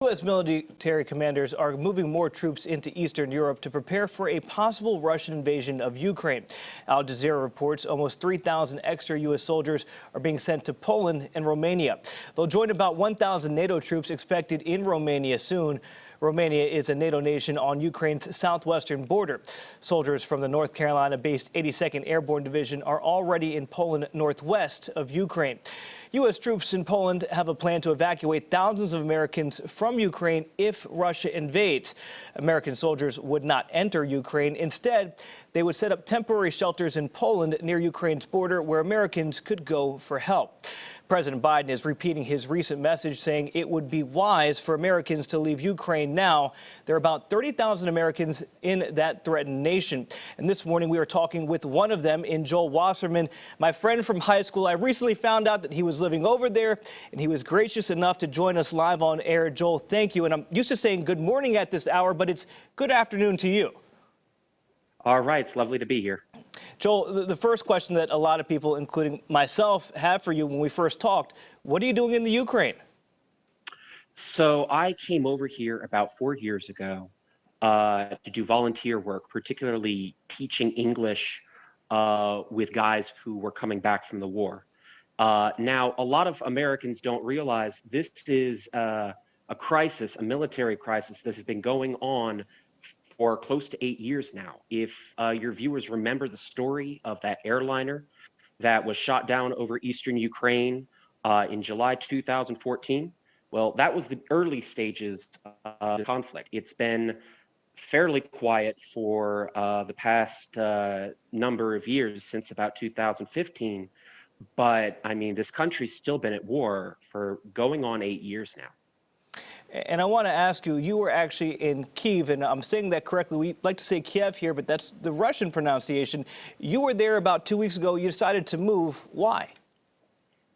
U.S. military commanders are moving more troops into Eastern Europe to prepare for a possible Russian invasion of Ukraine. Al Jazeera reports almost 3,000 extra U.S. soldiers are being sent to Poland and Romania. They'll join about 1,000 NATO troops expected in Romania soon. Romania is a NATO nation on Ukraine's southwestern border. Soldiers from the North Carolina-based 82nd Airborne Division are already in Poland, northwest of Ukraine. U.S. troops in Poland have a plan to evacuate thousands of Americans from Ukraine if Russia invades. American soldiers would not enter Ukraine. Instead, they would set up temporary shelters in Poland near Ukraine's border where Americans could go for help. President Biden is repeating his recent message, saying it would be wise for Americans to leave Ukraine now. There are about 30,000 Americans in that threatened nation. And this morning, we are talking with one of them, in Joel Wasserman, my friend from high school. I recently found out that he was living over there, and he was gracious enough to join us live on air. Joel, thank you. And I'm used to saying good morning at this hour, but it's good afternoon to you. All right. It's lovely to be here. Joel, the first question that a lot of people, including myself, have for you when we first talked, what are you doing in the Ukraine? So I came over here about 4 years ago to do volunteer work, particularly teaching English with guys who were coming back from the war. Now, a lot of Americans don't realize this is a crisis, a military crisis that has been going on for close to 8 years now. If your viewers remember the story of that airliner that was shot down over eastern Ukraine in July 2014, well, that was the early stages of the conflict. It's been fairly quiet for the past number of years, since about 2015. But I mean, this country's still been at war for going on 8 years now. And I want to ask you, you were actually in Kyiv, and I'm saying that correctly. We like to say Kiev here, but that's the Russian pronunciation. You were there about 2 weeks ago. You decided to move. Why?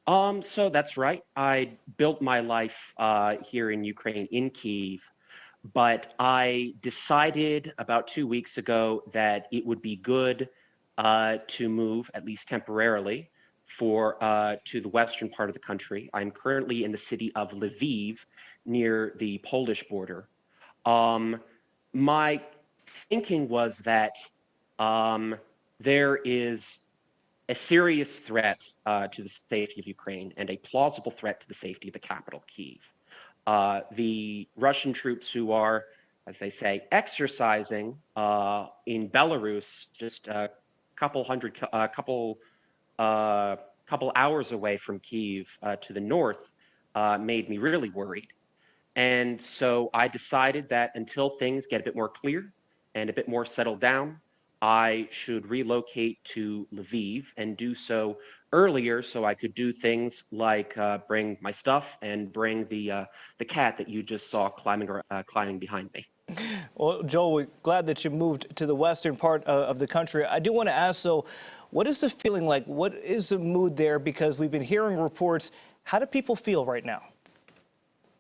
So that's right. I built my life here in Ukraine, in Kyiv, but I decided about 2 weeks ago that it would be good to move, at least temporarily, to the western part of the country. I'm currently in the city of Lviv, near the Polish border. My thinking was that there is a serious threat to the safety of Ukraine and a plausible threat to the safety of the capital, Kyiv. The Russian troops who are, as they say, exercising in Belarus, just a couple hours away from Kyiv to the north, made me really worried. And so I decided that until things get a bit more clear and a bit more settled down, I should relocate to Lviv and do so earlier so I could do things like bring my stuff and bring the cat that you just saw climbing behind me. Well, Joel, we're glad that you moved to the western part of the country. I do want to ask, so what is the feeling like? What is the mood there? Because we've been hearing reports. How do people feel right now?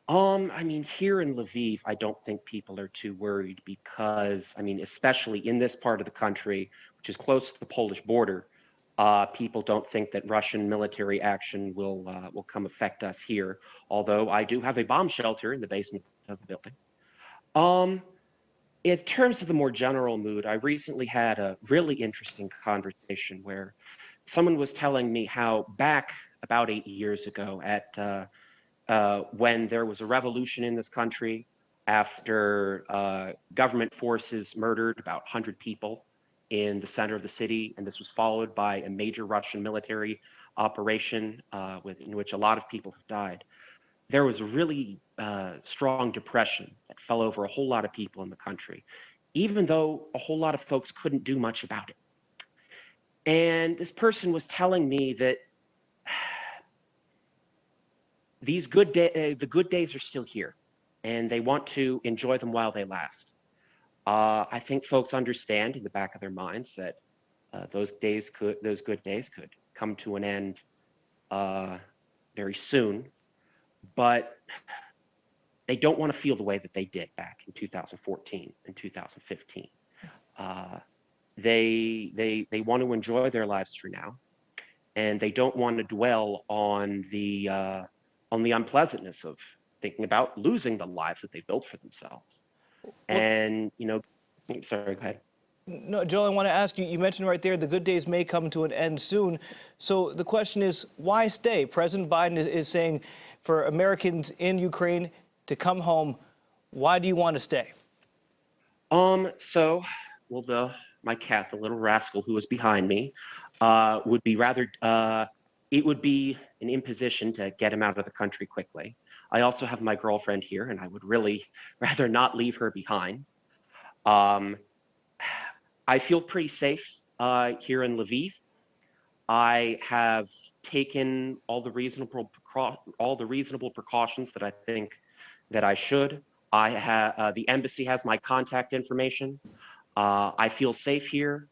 I mean, here in Lviv, I don't think people are too worried because, I mean, especially in this part of the country, which is close to the Polish border, people don't think that Russian military action will come affect us here. Although I do have a bomb shelter in the basement of the building. In terms of the more general mood, I recently had a really interesting conversation where someone was telling me how back about 8 years ago when there was a revolution in this country after government forces murdered about 100 people in the center of the city, and this was followed by a major Russian military operation in which a lot of people have died. There was a really strong depression that fell over a whole lot of people in the country, even though a whole lot of folks couldn't do much about it. And this person was telling me that the good days are still here, and they want to enjoy them while they last. I think folks understand in the back of their minds that those good days could come to an end very soon, but they don't want to feel the way that they did back in 2014 and 2015. They want to enjoy their lives for now, and they don't want to dwell on the unpleasantness of thinking about losing the lives that they built for themselves. And, sorry, go ahead. No, Joel, I want to ask you, you mentioned right there the good days may come to an end soon. So the question is, why stay? President Biden is saying for Americans in Ukraine to come home. Why do you want to stay? My cat, the little rascal who was behind me, would be rather, it would be an imposition to get him out of the country quickly. I also have my girlfriend here, and I would really rather not leave her behind. I feel pretty safe here in Lviv. I have taken all the reasonable precautions that I think that I should. The embassy has my contact information. I feel safe here,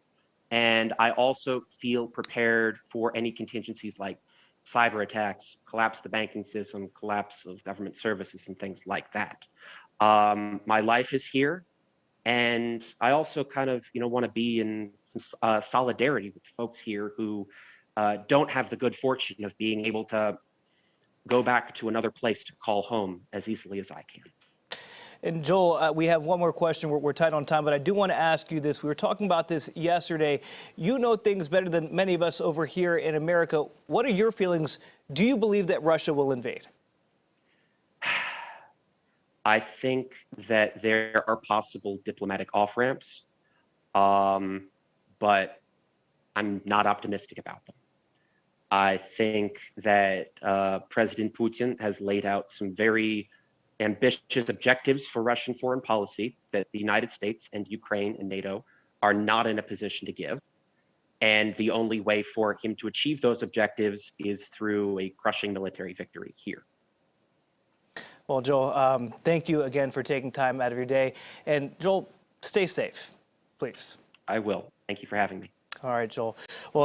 and I also feel prepared for any contingencies like cyber attacks, collapse of the banking system, collapse of government services, and things like that. My life is here, and I also kind of want to be in some solidarity with folks here who don't have the good fortune of being able to go back to another place to call home as easily as I can. And Joel, we have one more question. We're tight on time, but I do want to ask you this. We were talking about this yesterday. You know things better than many of us over here in America. What are your feelings? Do you believe that Russia will invade? I think that there are possible diplomatic off-ramps, but I'm not optimistic about them. I think that President Putin has laid out some very ambitious objectives for Russian foreign policy that the United States and Ukraine and NATO are not in a position to give. And the only way for him to achieve those objectives is through a crushing military victory here. Well, Joel, thank you again for taking time out of your day. And Joel, stay safe, please. I will. Thank you for having me. All right, Joel. Well.